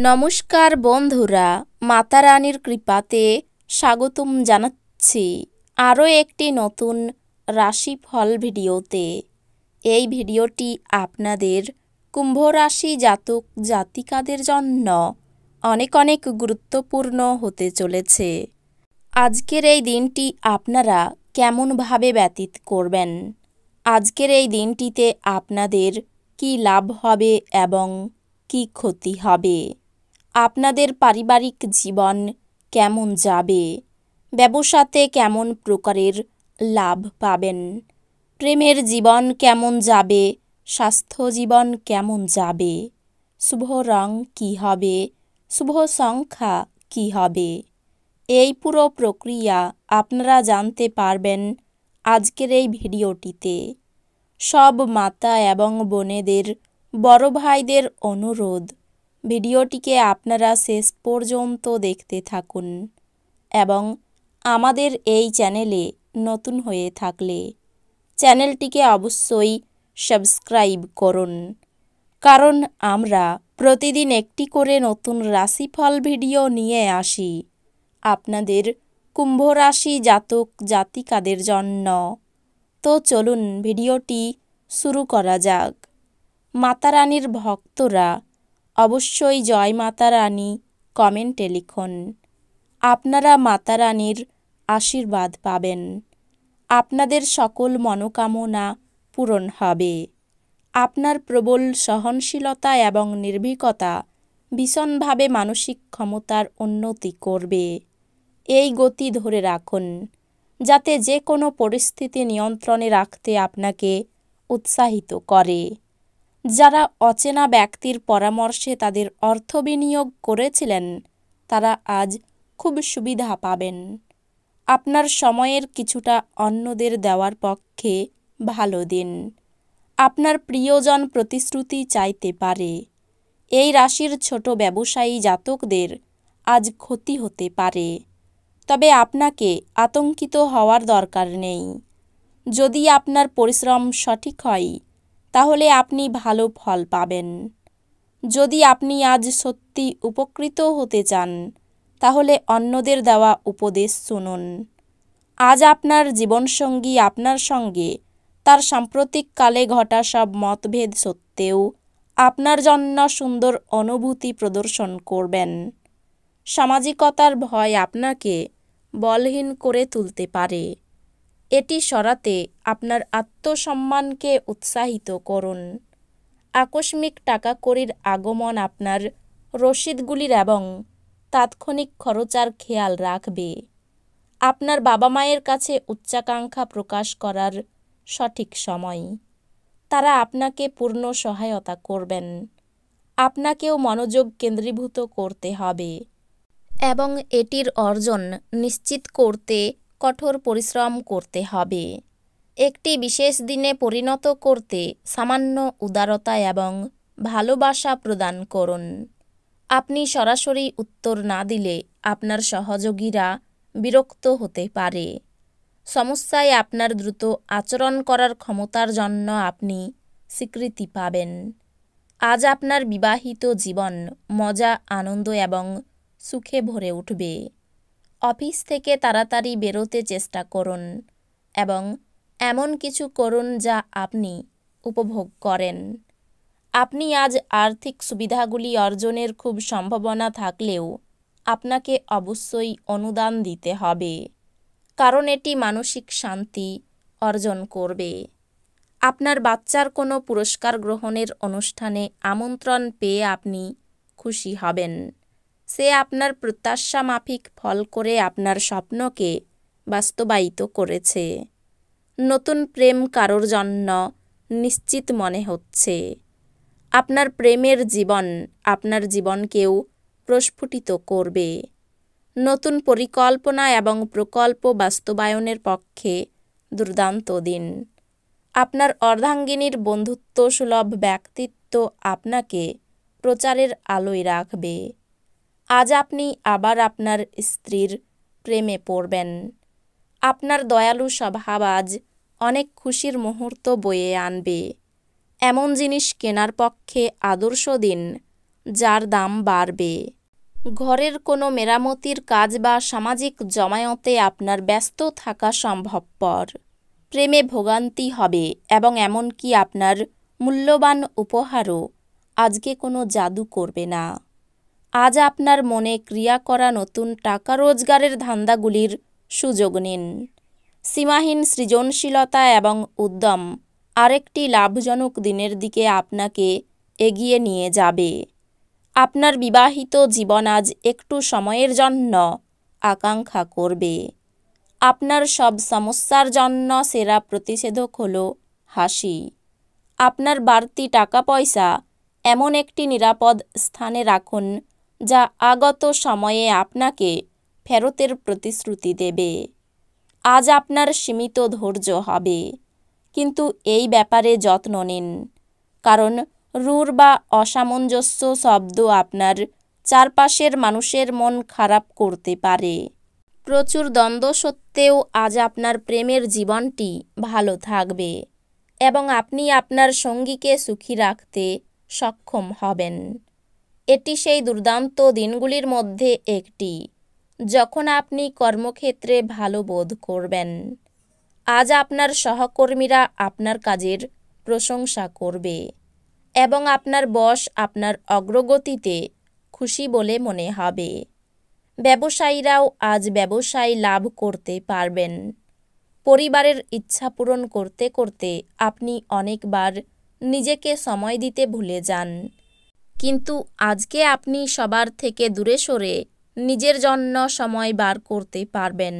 নমস্কার বন্ধুরা, মাতা রানীর কৃপাতে স্বাগতম জানাচ্ছি আরও একটি নতুন রাশিফল ভিডিওতে। এই ভিডিওটি আপনাদের কুম্ভ রাশি জাতক জাতিকাদের জন্য অনেক অনেক গুরুত্বপূর্ণ হতে চলেছে। আজকের এই দিনটি আপনারা কেমনভাবে ব্যতীত করবেন, আজকের এই দিনটিতে আপনাদের কি লাভ হবে এবং কি ক্ষতি হবে, আপনাদের পারিবারিক জীবন কেমন যাবে, ব্যবসাতে কেমন প্রকারের লাভ পাবেন, প্রেমের জীবন কেমন যাবে, স্বাস্থ্য জীবন কেমন যাবে, শুভ রং কী হবে, শুভ সংখ্যা কী হবে, এই পুরো প্রক্রিয়া আপনারা জানতে পারবেন আজকের এই ভিডিওটিতে। সব মাতা এবং বোনেদের, বড় ভাইদের অনুরোধ, ভিডিওটিকে আপনারা শেষ পর্যন্ত দেখতে থাকুন এবং আমাদের এই চ্যানেলে নতুন হয়ে থাকলে চ্যানেলটিকে অবশ্যই সাবস্ক্রাইব করুন, কারণ আমরা প্রতিদিন একটি করে নতুন রাশিফল ভিডিও নিয়ে আসি আপনাদের কুম্ভ রাশি জাতক জাতিকাদের জন্য। তো চলুন ভিডিওটি শুরু করা যাক। মাতা রানীর ভক্তরা অবশ্যই জয় মাতা রানী কমেন্টে লিখুন। আপনারা মাতা রানীর আশীর্বাদ পাবেন, আপনাদের সকল মনোকামনা পূরণ হবে। আপনার প্রবল সহনশীলতা এবং নির্ভীকতা ভীষণভাবে মানসিক ক্ষমতার উন্নতি করবে। এই গতি ধরে রাখুন, যাতে যে কোনো পরিস্থিতি নিয়ন্ত্রণে রাখতে আপনাকে উৎসাহিত করে। যারা অচেনা ব্যক্তির পরামর্শে তাদের অর্থ বিনিয়োগ করেছিলেন, তারা আজ খুব সুবিধা পাবেন। আপনার সময়ের কিছুটা অন্যদের দেওয়ার পক্ষে ভালো দিন। আপনার প্রিয়জন প্রতিশ্রুতি চাইতে পারে। এই রাশির ছোট ব্যবসায়ী জাতকদের আজ ক্ষতি হতে পারে, তবে আপনাকে আতঙ্কিত হওয়ার দরকার নেই। যদি আপনার পরিশ্রম সঠিক হয়, তাহলে আপনি ভালো ফল পাবেন। যদি আপনি আজ সত্যি উপকৃত হতে চান, তাহলে অন্যদের দেওয়া উপদেশ শুনুন। আজ আপনার জীবনসঙ্গী আপনার সঙ্গে তার সাম্প্রতিককালে ঘটা সব মতভেদ সত্ত্বেও আপনার জন্য সুন্দর অনুভূতি প্রদর্শন করবেন। সামাজিকতার ভয় আপনাকে বলহীন করে তুলতে পারে। এটি সরাতে আপনার আত্মসম্মানকে উৎসাহিত করুন। আকস্মিক টাকা কড়ির আগমন আপনার রসিদগুলির এবং তাৎক্ষণিক খরচার খেয়াল রাখবে। আপনার বাবা মায়ের কাছে উচ্চাকাঙ্ক্ষা প্রকাশ করার সঠিক সময়। তারা আপনাকে পূর্ণ সহায়তা করবেন। আপনাকেও মনোযোগ কেন্দ্রীভূত করতে হবে এবং এটির অর্জন নিশ্চিত করতে কঠোর পরিশ্রম করতে হবে। একটি বিশেষ দিনে পরিণত করতে সামান্য উদারতা এবং ভালোবাসা প্রদান করুন। আপনি সরাসরি উত্তর না দিলে আপনার সহযোগীরা বিরক্ত হতে পারে। সমস্যায় আপনার দ্রুত আচরণ করার ক্ষমতার জন্য আপনি স্বীকৃতি পাবেন। আজ আপনার বিবাহিত জীবন মজা, আনন্দ এবং সুখে ভরে উঠবে। অফিস থেকে তাড়াতাড়ি বেরোতে চেষ্টা করুন এবং এমন কিছু করুন যা আপনি উপভোগ করেন। আপনি আজ আর্থিক সুবিধাগুলি অর্জনের খুব সম্ভাবনা থাকলেও আপনাকে অবশ্যই অনুদান দিতে হবে, কারণ এটি মানসিক শান্তি অর্জন করবে। আপনার বাচ্চার কোনো পুরস্কার গ্রহণের অনুষ্ঠানে আমন্ত্রণ পেয়ে আপনি খুশি হবেন। সে আপনার প্রত্যাশা মাফিক ফল করে আপনার স্বপ্নকে বাস্তবায়িত করেছে। নতুন প্রেম কারোর জন্য নিশ্চিত মনে হচ্ছে। আপনার প্রেমের জীবন আপনার জীবনকেও প্রস্ফুটিত করবে। নতুন পরিকল্পনা এবং প্রকল্প বাস্তবায়নের পক্ষে দুর্দান্ত দিন। আপনার অর্ধাঙ্গিনীর বন্ধুত্বসুলভ ব্যক্তিত্ব আপনাকে প্রচারের আলোয় রাখবে। আজ আপনি আবার আপনার স্ত্রীর প্রেমে পড়বেন। আপনার দয়ালু স্বভাব আজ অনেক খুশির মুহূর্ত বয়ে আনবে। এমন জিনিস কেনার পক্ষে আদর্শ দিন যার দাম বাড়বে। ঘরের কোনো মেরামতির কাজ বা সামাজিক জমায়েতে আপনার ব্যস্ত থাকা সম্ভবপর। প্রেমে ভোগান্তি হবে এবং এমনকি আপনার মূল্যবান উপহারও আজকে কোনো জাদু করবে না। আজ আপনার মনে ক্রিয়া করা নতুন টাকা রোজগারের ধান্দাগুলির সুযোগ নিন। সীমাহীন সৃজনশীলতা এবং উদ্যম আরেকটি লাভজনক দিনের দিকে আপনাকে এগিয়ে নিয়ে যাবে। আপনার বিবাহিত জীবন আজ একটু সময়ের জন্য আকাঙ্ক্ষা করবে। আপনার সব সমস্যার জন্য সেরা প্রতিষেধক হলো হাসি। আপনার বাড়তি টাকা পয়সা এমন একটি নিরাপদ স্থানে রাখুন যা আগত সময়ে আপনাকে ফেরতের প্রতিশ্রুতি দেবে। আজ আপনার সীমিত ধৈর্য হবে, কিন্তু এই ব্যাপারে যত্ন নিন, কারণ রূঢ় বা অসামঞ্জস্য শব্দ আপনার চারপাশের মানুষের মন খারাপ করতে পারে। প্রচুর দ্বন্দ্ব সত্ত্বেও আজ আপনার প্রেমের জীবনটি ভালো থাকবে এবং আপনি আপনার সঙ্গীকে সুখী রাখতে সক্ষম হবেন। এটি সেই দুর্দান্ত দিনগুলির মধ্যে একটি যখন আপনি কর্মক্ষেত্রে ভালো বোধ করবেন। আজ আপনার সহকর্মীরা আপনার কাজের প্রশংসা করবে এবং আপনার বস আপনার অগ্রগতিতে খুশি বলে মনে হবে। ব্যবসায়ীরাও আজ ব্যবসায় লাভ করতে পারবেন। পরিবারের ইচ্ছা পূরণ করতে করতে আপনি অনেকবার নিজেকে সময় দিতে ভুলে যান, কিন্তু আজকে আপনি সবার থেকে দূরে সরে নিজের জন্য সময় বার করতে পারবেন।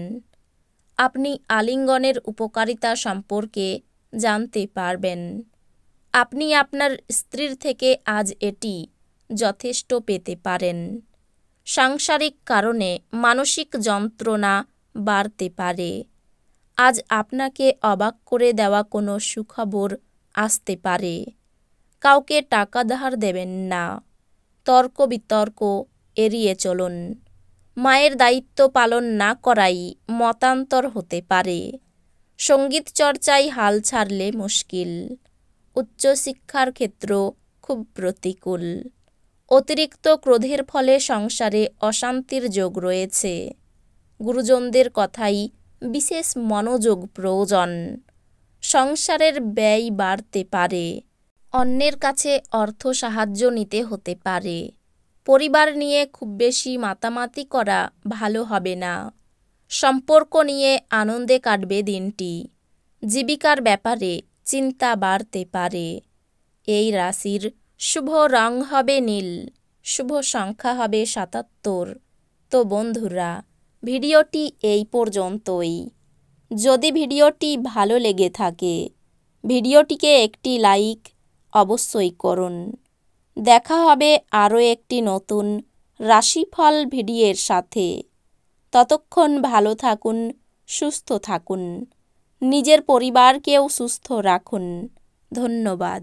আপনি আলিঙ্গনের উপকারিতা সম্পর্কে জানতে পারবেন। আপনি আপনার স্ত্রীর থেকে আজ এটি যথেষ্ট পেতে পারেন। সাংসারিক কারণে মানসিক যন্ত্রণা বাড়তে পারে। আজ আপনাকে অবাক করে দেওয়া কোনো সুখবর আসতে পারে। কাউকে টাকা ধার দেবেন না। তর্ক বিতর্ক এড়িয়ে চলুন। মায়ের দায়িত্ব পালন না করাই মতান্তর হতে পারে। সঙ্গীত চর্চায় হাল ছাড়লে মুশকিল। উচ্চশিক্ষার ক্ষেত্র খুব প্রতিকূল। অতিরিক্ত ক্রোধের ফলে সংসারে অশান্তির যোগ রয়েছে। গুরুজনদের কথাই বিশেষ মনোযোগ প্রয়োজন। সংসারের ব্যয় বাড়তে পারে। অন্যের কাছে অর্থ সাহায্য নিতে হতে পারে। পরিবার নিয়ে খুব বেশি মাতামাতি করা ভালো হবে না। সম্পর্ক নিয়ে আনন্দে কাটবে দিনটি। জীবিকার ব্যাপারে চিন্তা বাড়তে পারে। এই রাশির শুভ রং হবে নীল, শুভ সংখ্যা হবে ৭৭। তো বন্ধুরা, ভিডিওটি এই পর্যন্তই। যদি ভিডিওটি ভালো লেগে থাকে ভিডিওটিকে একটি লাইক অবশ্যই করুন। দেখা হবে আরও একটি নতুন রাশিফল ভিডিওর সাথে। ততক্ষণ ভালো থাকুন, সুস্থ থাকুন, নিজের পরিবারকেও সুস্থ রাখুন। ধন্যবাদ।